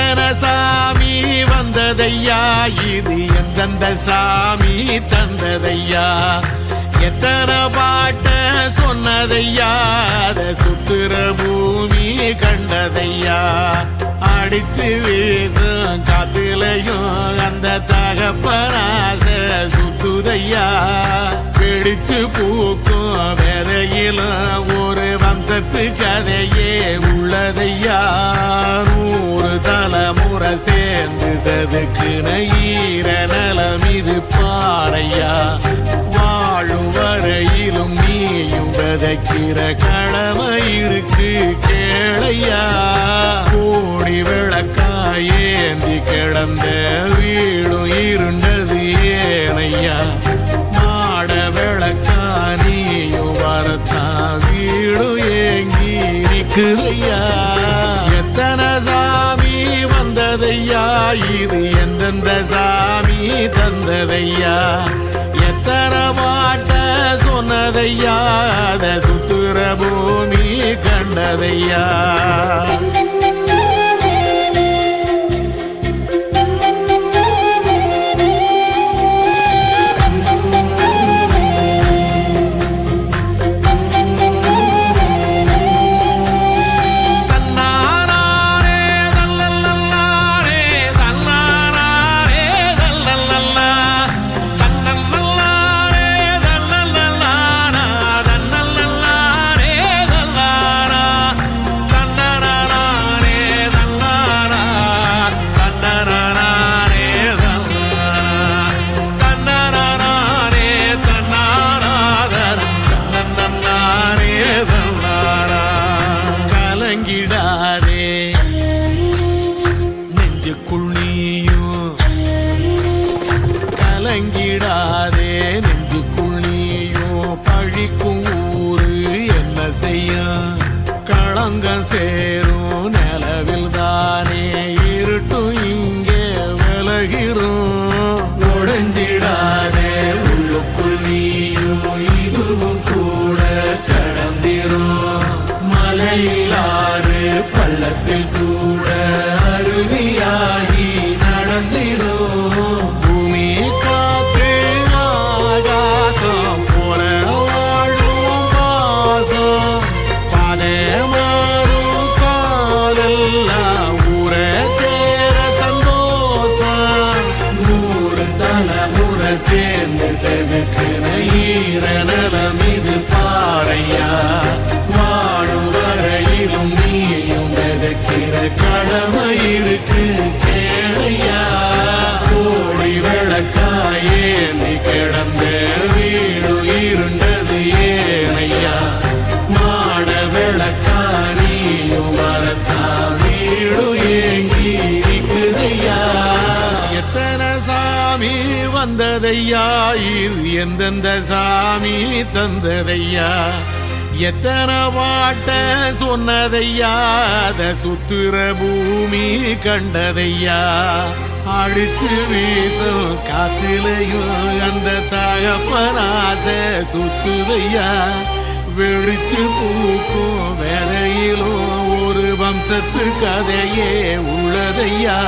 எத்தனை சாமி வந்ததையா, இது எந்தெந்த சாமி தந்ததையா, எத்தனை பாட்ட சொன்னதையா, அத சுத்துற பூமி கண்டதையா, அடிச்சு வீசும் காத்துலையும் அந்த தகப்பனாச சுத்துதையா, பிடிச்சு பூக்கும் வேதையிலும் ஒரு வம்சத்து கதையே உள்ளதையா, 100 தலைமுறை சேர்ந்து சதுக்குன ஈர நலம் இது பாறையா, வாழும் வரையிலும் நீயும் விதைக்கிற கடமை இருக்கு கேளையா, கோடி விளக்காயேந்தி கிடந்த வீடும் இருண்டது ஏனையா, மாட விளக்கா நீயும் வரத்தான் வீடும் ஏங்கி நிக்குதையா, எத்தனை சாமி வந்ததையா, இது எந்தெந்த சாமி தந்ததையா, எத்தனை பாட்ட சொன்னதையா, அத சுத்துற பூமி கண்டதையா. கலங்கிடாதே நெஞ்சுக்குள் நீயும், பழிக்கும் ஊரு என்ன செய்ய, களங்கம் சேரும் நிலவில் தானே இருட்டும் இங்கே விலகிறோம், உடைஞ்சிடாதே உள்ளுக்குள் நீயும், இதுவும் கூட கடந்திரும், மலையிலாறு பள்ளத்தில் கூட அருவியாகி நடந்திரும், பூமி காற்று ஆகாசம் போல வாழும் பாசம், பாதை மாறும் காலெல்லாம் ஊர தேர சந்தோஷம், 100 தலைமுறை சேர்ந்து செதுக்குன ஈர நலம் இது பாறையா, வாழும் வரையிலும் நீயும் விதைக்கிற கடமை இருக்கு கேளையா, கோடி விளக்காயேந்தி கிடந்த வீடு இருண்டது ஏனையா, மாட விளக்கா நீயும் வரத்தா வீடு ஏங்கி இருக்குதையா, எத்தனை சாமி வந்ததையா, இது எந்தெந்த சாமி தந்ததையா, எத்தனை பாட்ட சொன்னதையா, அத சுத்துற பூமி கண்டதையா, அடிச்சு வீசும் காத்திலையும் அந்த தகப்பனாச சுத்துதையா, வெடிச்சு பூக்கும் வேலையிலும் ஒரு வம்சத்து கதையே உள்ளதையா.